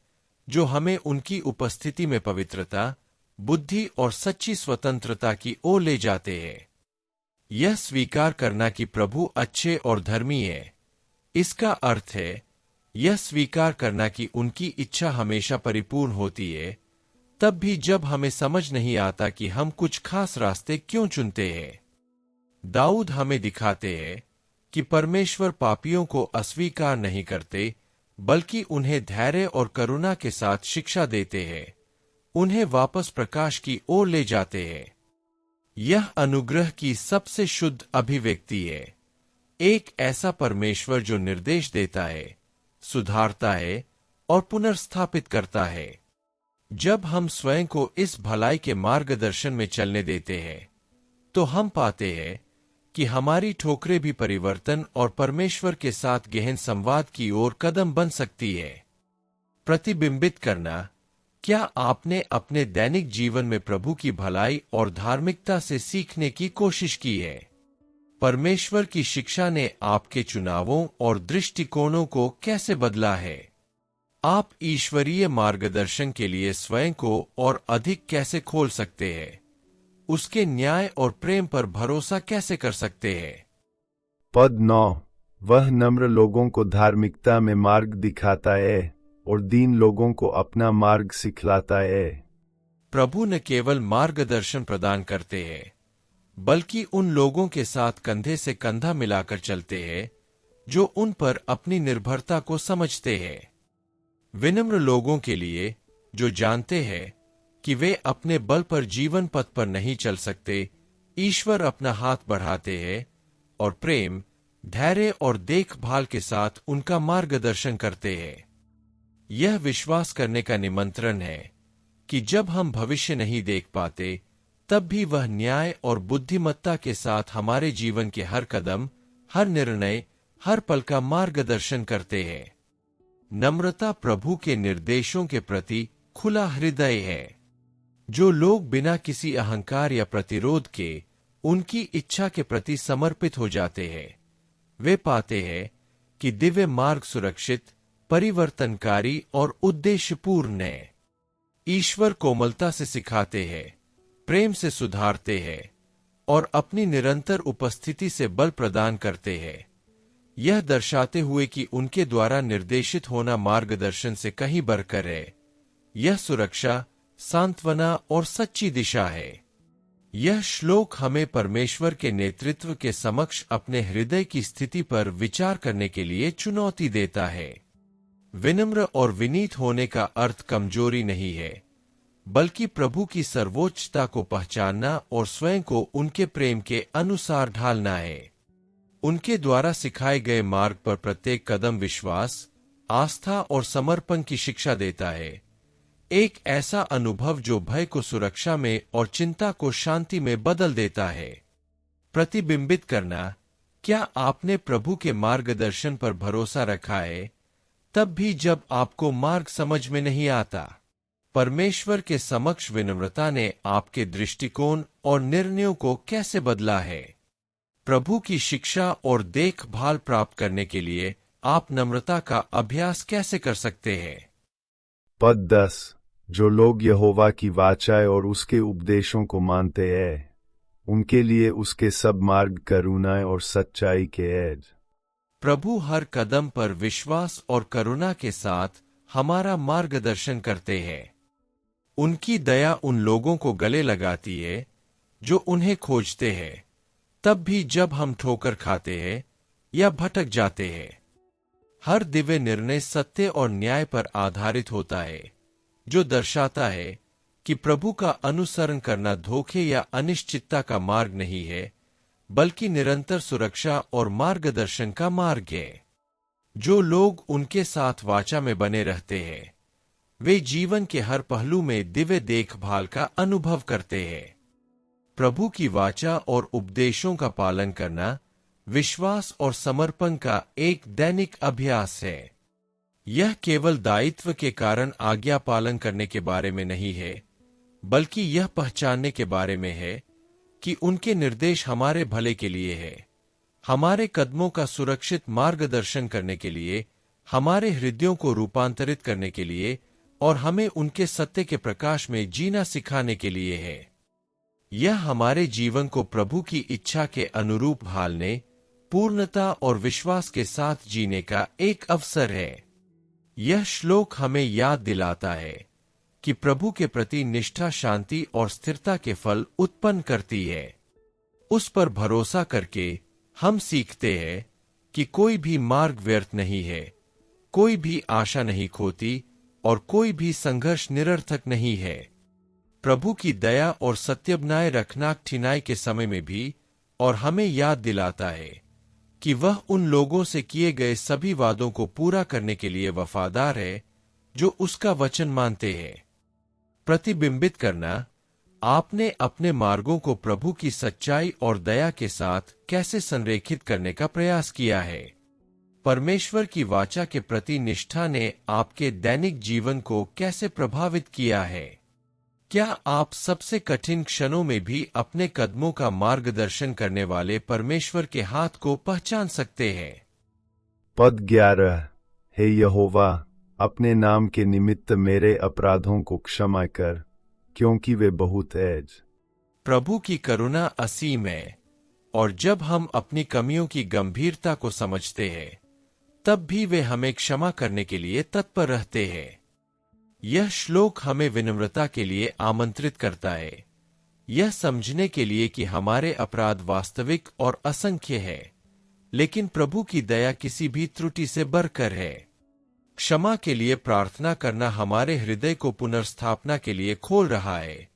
जो हमें उनकी उपस्थिति में पवित्रता, बुद्धि और सच्ची स्वतंत्रता की ओर ले जाते हैं। यह स्वीकार करना कि प्रभु अच्छे और धर्मी है, इसका अर्थ है यह स्वीकार करना कि उनकी इच्छा हमेशा परिपूर्ण होती है, तब भी जब हमें समझ नहीं आता कि हम कुछ खास रास्ते क्यों चुनते हैं। दाऊद हमें दिखाते हैं कि परमेश्वर पापियों को अस्वीकार नहीं करते, बल्कि उन्हें धैर्य और करुणा के साथ शिक्षा देते हैं, उन्हें वापस प्रकाश की ओर ले जाते हैं। यह अनुग्रह की सबसे शुद्ध अभिव्यक्ति है। एक ऐसा परमेश्वर जो निर्देश देता है, सुधारता है और पुनर्स्थापित करता है। जब हम स्वयं को इस भलाई के मार्गदर्शन में चलने देते हैं, तो हम पाते हैं कि हमारी ठोकरें भी परिवर्तन और परमेश्वर के साथ गहन संवाद की ओर कदम बन सकती है। प्रतिबिंबित करना। क्या आपने अपने दैनिक जीवन में प्रभु की भलाई और धार्मिकता से सीखने की कोशिश की है? परमेश्वर की शिक्षा ने आपके चुनावों और दृष्टिकोणों को कैसे बदला है? आप ईश्वरीय मार्गदर्शन के लिए स्वयं को और अधिक कैसे खोल सकते हैं? उसके न्याय और प्रेम पर भरोसा कैसे कर सकते हैं? पद 9। वह नम्र लोगों को धार्मिकता में मार्ग दिखाता है और दीन लोगों को अपना मार्ग सिखलाता है। प्रभु न केवल मार्गदर्शन प्रदान करते हैं, बल्कि उन लोगों के साथ कंधे से कंधा मिलाकर चलते हैं जो उन पर अपनी निर्भरता को समझते हैं। विनम्र लोगों के लिए, जो जानते हैं कि वे अपने बल पर जीवन पथ पर नहीं चल सकते, ईश्वर अपना हाथ बढ़ाते हैं और प्रेम, धैर्य और देखभाल के साथ उनका मार्गदर्शन करते हैं। यह विश्वास करने का निमंत्रण है कि जब हम भविष्य नहीं देख पाते, तब भी वह न्याय और बुद्धिमत्ता के साथ हमारे जीवन के हर कदम, हर निर्णय, हर पल का मार्गदर्शन करते हैं। नम्रता प्रभु के निर्देशों के प्रति खुला हृदय है। जो लोग बिना किसी अहंकार या प्रतिरोध के उनकी इच्छा के प्रति समर्पित हो जाते हैं, वे पाते हैं कि दिव्य मार्ग सुरक्षित, परिवर्तनकारी और उद्देश्यपूर्ण है। ईश्वर कोमलता से सिखाते हैं, प्रेम से सुधारते हैं और अपनी निरंतर उपस्थिति से बल प्रदान करते हैं, यह दर्शाते हुए कि उनके द्वारा निर्देशित होना मार्गदर्शन से कहीं बढ़कर है। यह सुरक्षा, सांत्वना और सच्ची दिशा है। यह श्लोक हमें परमेश्वर के नेतृत्व के समक्ष अपने हृदय की स्थिति पर विचार करने के लिए चुनौती देता है। विनम्र और विनीत होने का अर्थ कमजोरी नहीं है, बल्कि प्रभु की सर्वोच्चता को पहचानना और स्वयं को उनके प्रेम के अनुसार ढालना है। उनके द्वारा सिखाए गए मार्ग पर प्रत्येक कदम विश्वास, आस्था और समर्पण की शिक्षा देता है। एक ऐसा अनुभव जो भय को सुरक्षा में और चिंता को शांति में बदल देता है। प्रतिबिंबित करना। क्या आपने प्रभु के मार्गदर्शन पर भरोसा रखा है, तब भी जब आपको मार्ग समझ में नहीं आता? परमेश्वर के समक्ष विनम्रता ने आपके दृष्टिकोण और निर्णयों को कैसे बदला है? प्रभु की शिक्षा और देखभाल प्राप्त करने के लिए आप नम्रता का अभ्यास कैसे कर सकते हैं? पद 10। जो लोग यहोवा की वाचाएं और उसके उपदेशों को मानते हैं, उनके लिए उसके सब मार्ग करुणा और सच्चाई के हैं। प्रभु हर कदम पर विश्वास और करुणा के साथ हमारा मार्गदर्शन करते हैं। उनकी दया उन लोगों को गले लगाती है जो उन्हें खोजते हैं, तब भी जब हम ठोकर खाते हैं या भटक जाते हैं। हर दिव्य निर्णय सत्य और न्याय पर आधारित होता है, जो दर्शाता है कि प्रभु का अनुसरण करना धोखे या अनिश्चितता का मार्ग नहीं है, बल्कि निरंतर सुरक्षा और मार्गदर्शन का मार्ग है। जो लोग उनके साथ वाचा में बने रहते हैं, वे जीवन के हर पहलू में दिव्य देखभाल का अनुभव करते हैं। प्रभु की वाचा और उपदेशों का पालन करना विश्वास और समर्पण का एक दैनिक अभ्यास है। यह केवल दायित्व के कारण आज्ञा पालन करने के बारे में नहीं है, बल्कि यह पहचानने के बारे में है कि उनके निर्देश हमारे भले के लिए है, हमारे कदमों का सुरक्षित मार्गदर्शन करने के लिए, हमारे हृदयों को रूपांतरित करने के लिए और हमें उनके सत्य के प्रकाश में जीना सिखाने के लिए है। यह हमारे जीवन को प्रभु की इच्छा के अनुरूप ढालने, पूर्णता और विश्वास के साथ जीने का एक अवसर है। यह श्लोक हमें याद दिलाता है कि प्रभु के प्रति निष्ठा शांति और स्थिरता के फल उत्पन्न करती है। उस पर भरोसा करके हम सीखते हैं कि कोई भी मार्ग व्यर्थ नहीं है, कोई भी आशा नहीं खोती और कोई भी संघर्ष निरर्थक नहीं है। प्रभु की दया और सत्य बनाए रखना कठिनाई के समय में भी और हमें याद दिलाता है कि वह उन लोगों से किए गए सभी वादों को पूरा करने के लिए वफादार है जो उसका वचन मानते हैं। प्रतिबिंबित करना, आपने अपने मार्गों को प्रभु की सच्चाई और दया के साथ कैसे संरेखित करने का प्रयास किया है? परमेश्वर की वाचा के प्रति निष्ठा ने आपके दैनिक जीवन को कैसे प्रभावित किया है? क्या आप सबसे कठिन क्षणों में भी अपने कदमों का मार्गदर्शन करने वाले परमेश्वर के हाथ को पहचान सकते हैं? पद 11। हे यहोवा, अपने नाम के निमित्त मेरे अपराधों को क्षमा कर, क्योंकि वे बहुत हैं। प्रभु की करुणा असीम है, और जब हम अपनी कमियों की गंभीरता को समझते हैं, तब भी वे हमें क्षमा करने के लिए तत्पर रहते हैं। यह श्लोक हमें विनम्रता के लिए आमंत्रित करता है, यह समझने के लिए कि हमारे अपराध वास्तविक और असंख्य है, लेकिन प्रभु की दया किसी भी त्रुटि से बढ़कर है। क्षमा के लिए प्रार्थना करना हमारे हृदय को पुनर्स्थापना के लिए खोल रहा है,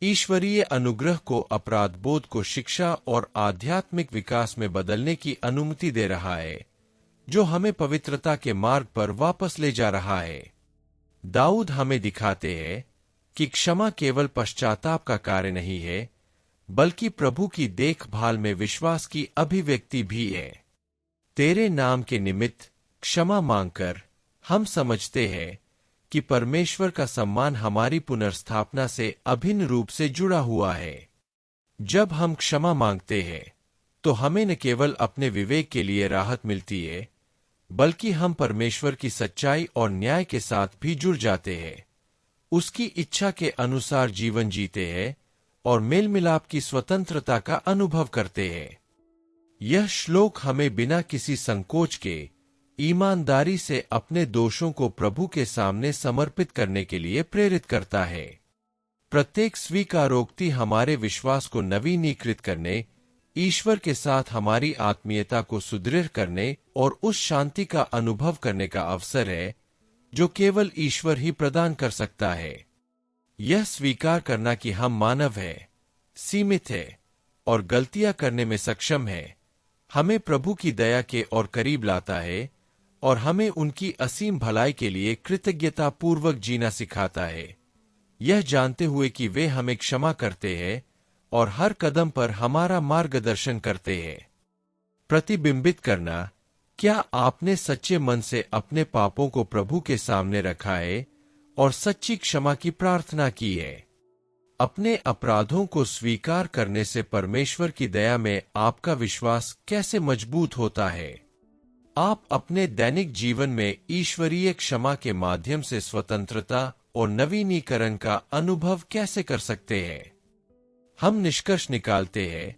ईश्वरीय अनुग्रह को अपराध बोध को शिक्षा और आध्यात्मिक विकास में बदलने की अनुमति दे रहा है, जो हमें पवित्रता के मार्ग पर वापस ले जा रहा है। दाऊद हमें दिखाते हैं कि क्षमा केवल पश्चाताप का कार्य नहीं है, बल्कि प्रभु की देखभाल में विश्वास की अभिव्यक्ति भी है। तेरे नाम के निमित्त क्षमा मांगकर हम समझते हैं कि परमेश्वर का सम्मान हमारी पुनर्स्थापना से अभिन्न रूप से जुड़ा हुआ है। जब हम क्षमा मांगते हैं, तो हमें न केवल अपने विवेक के लिए राहत मिलती है, बल्कि हम परमेश्वर की सच्चाई और न्याय के साथ भी जुड़ जाते हैं, उसकी इच्छा के अनुसार जीवन जीते हैं और मेल मिलाप की स्वतंत्रता का अनुभव करते हैं। यह श्लोक हमें बिना किसी संकोच के ईमानदारी से अपने दोषों को प्रभु के सामने समर्पित करने के लिए प्रेरित करता है। प्रत्येक स्वीकारोक्ति हमारे विश्वास को नवीनीकृत करने, ईश्वर के साथ हमारी आत्मीयता को सुदृढ़ करने और उस शांति का अनुभव करने का अवसर है जो केवल ईश्वर ही प्रदान कर सकता है। यह स्वीकार करना कि हम मानव हैं, सीमित है और गलतियां करने में सक्षम है, हमें प्रभु की दया के और करीब लाता है और हमें उनकी असीम भलाई के लिए कृतज्ञता पूर्वक जीना सिखाता है, यह जानते हुए कि वे हमें क्षमा करते हैं और हर कदम पर हमारा मार्गदर्शन करते हैं। प्रतिबिंबित करना, क्या आपने सच्चे मन से अपने पापों को प्रभु के सामने रखा है और सच्ची क्षमा की प्रार्थना की है? अपने अपराधों को स्वीकार करने से परमेश्वर की दया में आपका विश्वास कैसे मजबूत होता है? आप अपने दैनिक जीवन में ईश्वरीय क्षमा के माध्यम से स्वतंत्रता और नवीनीकरण का अनुभव कैसे कर सकते हैं? हम निष्कर्ष निकालते हैं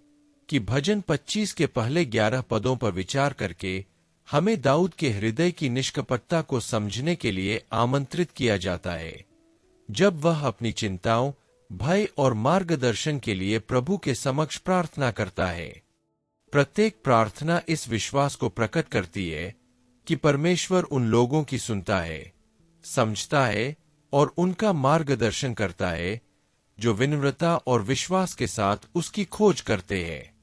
कि भजन 25 के पहले 11 पदों पर विचार करके हमें दाऊद के हृदय की निष्कपटता को समझने के लिए आमंत्रित किया जाता है, जब वह अपनी चिंताओं, भय और मार्गदर्शन के लिए प्रभु के समक्ष प्रार्थना करता है। प्रत्येक प्रार्थना इस विश्वास को प्रकट करती है कि परमेश्वर उन लोगों की सुनता है, समझता है और उनका मार्गदर्शन करता है जो विनम्रता और विश्वास के साथ उसकी खोज करते हैं।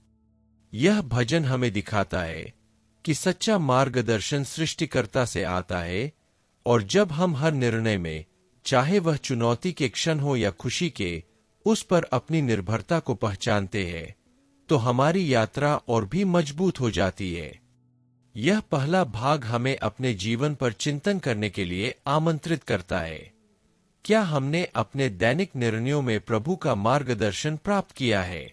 यह भजन हमें दिखाता है कि सच्चा मार्गदर्शन सृष्टिकर्ता से आता है, और जब हम हर निर्णय में, चाहे वह चुनौती के क्षण हो या खुशी के, उस पर अपनी निर्भरता को पहचानते हैं, तो हमारी यात्रा और भी मजबूत हो जाती है। यह पहला भाग हमें अपने जीवन पर चिंतन करने के लिए आमंत्रित करता है। क्या हमने अपने दैनिक निर्णयों में प्रभु का मार्गदर्शन प्राप्त किया है?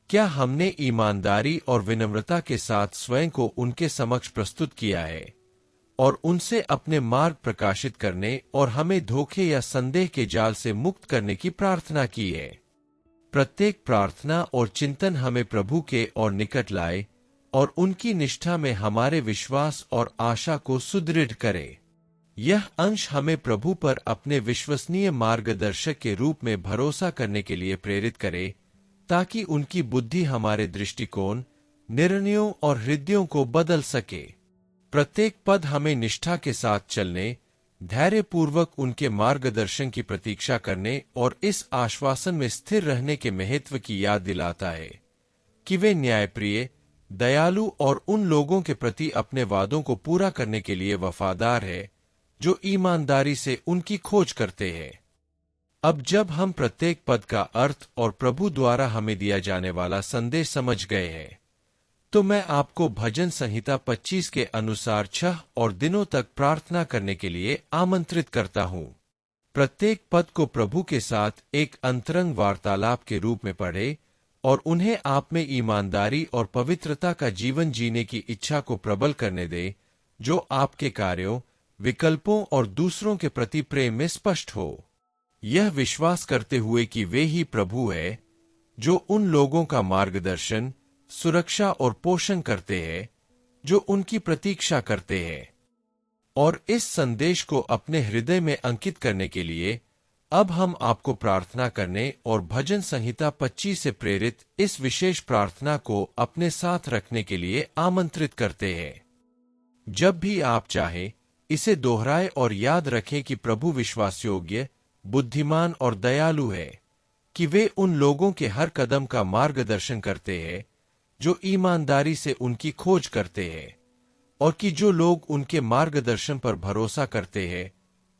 क्या हमने ईमानदारी और विनम्रता के साथ स्वयं को उनके समक्ष प्रस्तुत किया है और उनसे अपने मार्ग प्रकाशित करने और हमें धोखे या संदेह के जाल से मुक्त करने की प्रार्थना की है? प्रत्येक प्रार्थना और चिंतन हमें प्रभु के और निकट लाए और उनकी निष्ठा में हमारे विश्वास और आशा को सुदृढ़ करे। यह अंश हमें प्रभु पर अपने विश्वसनीय मार्गदर्शक के रूप में भरोसा करने के लिए प्रेरित करे, ताकि उनकी बुद्धि हमारे दृष्टिकोण, निर्णयों और हृदयों को बदल सके। प्रत्येक पद हमें निष्ठा के साथ चलने, धैर्यपूर्वक उनके मार्गदर्शन की प्रतीक्षा करने और इस आश्वासन में स्थिर रहने के महत्व की याद दिलाता है कि वे न्यायप्रिय, दयालु और उन लोगों के प्रति अपने वादों को पूरा करने के लिए वफादार है जो ईमानदारी से उनकी खोज करते हैं। अब जब हम प्रत्येक पद का अर्थ और प्रभु द्वारा हमें दिया जाने वाला संदेश समझ गए हैं, तो मैं आपको भजन संहिता 25 के अनुसार 6 और दिनों तक प्रार्थना करने के लिए आमंत्रित करता हूं। प्रत्येक पद को प्रभु के साथ एक अंतरंग वार्तालाप के रूप में पढ़े और उन्हें आप में ईमानदारी और पवित्रता का जीवन जीने की इच्छा को प्रबल करने दे, जो आपके कार्यों, विकल्पों और दूसरों के प्रति प्रेम में स्पष्ट हो। यह विश्वास करते हुए कि वे ही प्रभु है जो उन लोगों का मार्गदर्शन, सुरक्षा और पोषण करते हैं जो उनकी प्रतीक्षा करते हैं। और इस संदेश को अपने हृदय में अंकित करने के लिए अब हम आपको प्रार्थना करने और भजन संहिता 25 से प्रेरित इस विशेष प्रार्थना को अपने साथ रखने के लिए आमंत्रित करते हैं। जब भी आप चाहें, इसे दोहराएं और याद रखें कि प्रभु विश्वासयोग्य, बुद्धिमान और दयालु है, कि वे उन लोगों के हर कदम का मार्गदर्शन करते हैं जो ईमानदारी से उनकी खोज करते हैं, और कि जो लोग उनके मार्गदर्शन पर भरोसा करते हैं,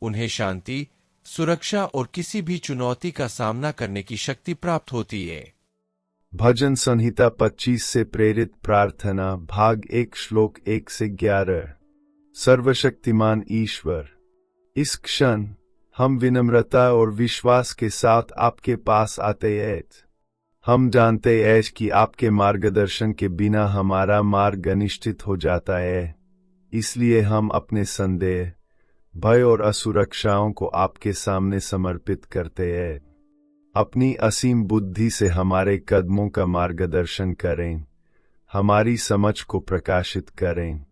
उन्हें शांति, सुरक्षा और किसी भी चुनौती का सामना करने की शक्ति प्राप्त होती है। भजन संहिता 25 से प्रेरित प्रार्थना, भाग 1, श्लोक 1 से 11। सर्वशक्तिमान ईश्वर, इस क्षण हम विनम्रता और विश्वास के साथ आपके पास आते हैं। हम जानते हैं कि आपके मार्गदर्शन के बिना हमारा मार्ग अनिश्चित हो जाता है, इसलिए हम अपने संदेह, भय और असुरक्षाओं को आपके सामने समर्पित करते हैं। अपनी असीम बुद्धि से हमारे कदमों का मार्गदर्शन करें, हमारी समझ को प्रकाशित करें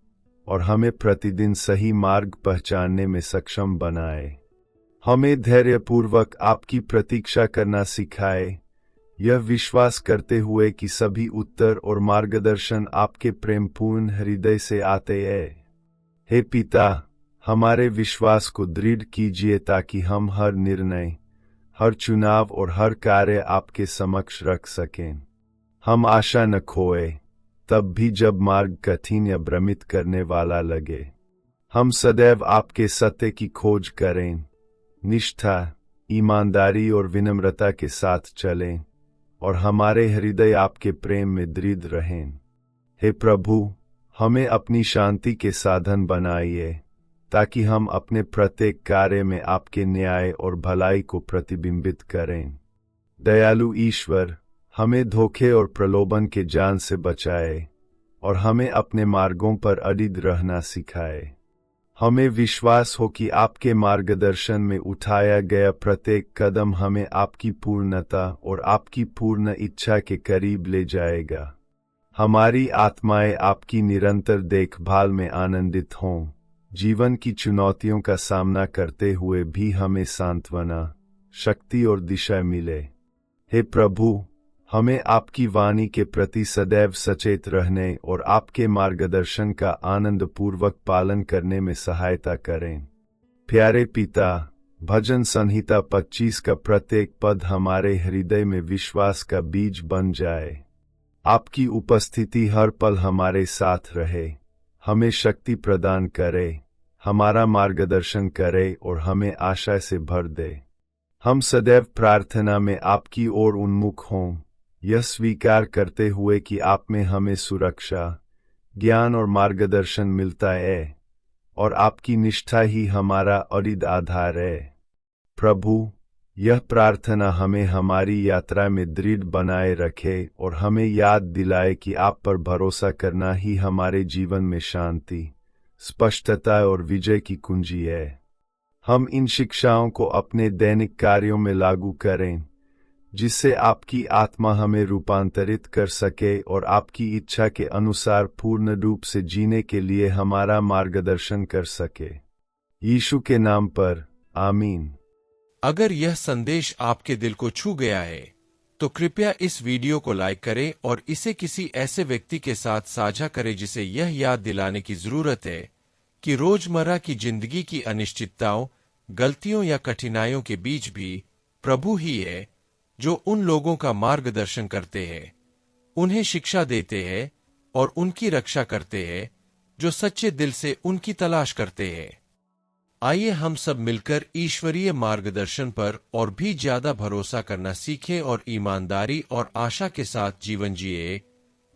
और हमें प्रतिदिन सही मार्ग पहचानने में सक्षम बनाएं। हमें धैर्यपूर्वक आपकी प्रतीक्षा करना सिखाए, यह विश्वास करते हुए कि सभी उत्तर और मार्गदर्शन आपके प्रेमपूर्ण हृदय से आते हैं। हे पिता, हमारे विश्वास को दृढ़ कीजिए ताकि हम हर निर्णय, हर चुनाव और हर कार्य आपके समक्ष रख सकें। हम आशा न खोए, तब भी जब मार्ग कठिन या भ्रमित करने वाला लगे। हम सदैव आपके सत्य की खोज करें, निष्ठा, ईमानदारी और विनम्रता के साथ चलें और हमारे हृदय आपके प्रेम में दृढ़ रहें। हे प्रभु, हमें अपनी शांति के साधन बनाइए ताकि हम अपने प्रत्येक कार्य में आपके न्याय और भलाई को प्रतिबिंबित करें। दयालु ईश्वर, हमें धोखे और प्रलोभन के जाल से बचाए और हमें अपने मार्गों पर अडिग रहना सिखाए। हमें विश्वास हो कि आपके मार्गदर्शन में उठाया गया प्रत्येक कदम हमें आपकी पूर्णता और आपकी पूर्ण इच्छा के करीब ले जाएगा। हमारी आत्माएं आपकी निरंतर देखभाल में आनंदित हों। जीवन की चुनौतियों का सामना करते हुए भी हमें सांत्वना, शक्ति और दिशा मिले। हे प्रभु, हमें आपकी वाणी के प्रति सदैव सचेत रहने और आपके मार्गदर्शन का आनंदपूर्वक पालन करने में सहायता करें। प्यारे पिता, भजन संहिता 25 का प्रत्येक पद हमारे हृदय में विश्वास का बीज बन जाए। आपकी उपस्थिति हर पल हमारे साथ रहे, हमें शक्ति प्रदान करे, हमारा मार्गदर्शन करे और हमें आशा से भर दे। हम सदैव प्रार्थना में आपकी ओर उन्मुख हों, यह स्वीकार करते हुए कि आप में हमें सुरक्षा, ज्ञान और मार्गदर्शन मिलता है और आपकी निष्ठा ही हमारा अडिग आधार है। प्रभु, यह प्रार्थना हमें हमारी यात्रा में दृढ़ बनाए रखे और हमें याद दिलाए कि आप पर भरोसा करना ही हमारे जीवन में शांति, स्पष्टता और विजय की कुंजी है। हम इन शिक्षाओं को अपने दैनिक कार्यों में लागू करें, जिससे आपकी आत्मा हमें रूपांतरित कर सके और आपकी इच्छा के अनुसार पूर्ण रूप से जीने के लिए हमारा मार्गदर्शन कर सके। यीशु के नाम पर, आमीन। अगर यह संदेश आपके दिल को छू गया है, तो कृपया इस वीडियो को लाइक करें और इसे किसी ऐसे व्यक्ति के साथ साझा करें जिसे यह याद दिलाने की जरूरत है कि रोजमर्रा की जिंदगी की अनिश्चितताओं, गलतियों या कठिनाइयों के बीच भी प्रभु ही है जो उन लोगों का मार्गदर्शन करते हैं, उन्हें शिक्षा देते हैं और उनकी रक्षा करते हैं जो सच्चे दिल से उनकी तलाश करते हैं। आइए हम सब मिलकर ईश्वरीय मार्गदर्शन पर और भी ज्यादा भरोसा करना सीखें और ईमानदारी और आशा के साथ जीवन जिए,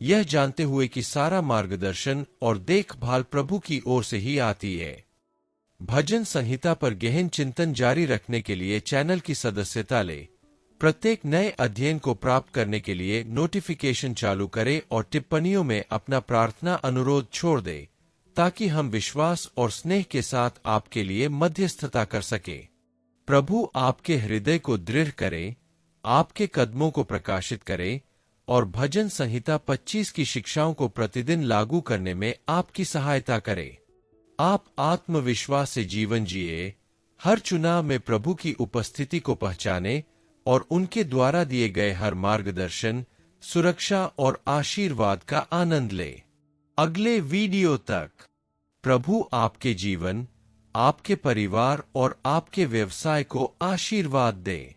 यह जानते हुए कि सारा मार्गदर्शन और देखभाल प्रभु की ओर से ही आती है। भजन संहिता पर गहन चिंतन जारी रखने के लिए चैनल की सदस्यता ले। प्रत्येक नए अध्ययन को प्राप्त करने के लिए नोटिफिकेशन चालू करें और टिप्पणियों में अपना प्रार्थना अनुरोध छोड़ दे ताकि हम विश्वास और स्नेह के साथ आपके लिए मध्यस्थता कर सके। प्रभु आपके हृदय को दृढ़ करे, आपके कदमों को प्रकाशित करे और भजन संहिता 25 की शिक्षाओं को प्रतिदिन लागू करने में आपकी सहायता करे। आप आत्मविश्वास से जीवन जिए, हर चुनाव में प्रभु की उपस्थिति को पहचाने और उनके द्वारा दिए गए हर मार्गदर्शन, सुरक्षा और आशीर्वाद का आनंद ले। अगले वीडियो तक प्रभु आपके जीवन, आपके परिवार और आपके व्यवसाय को आशीर्वाद दे।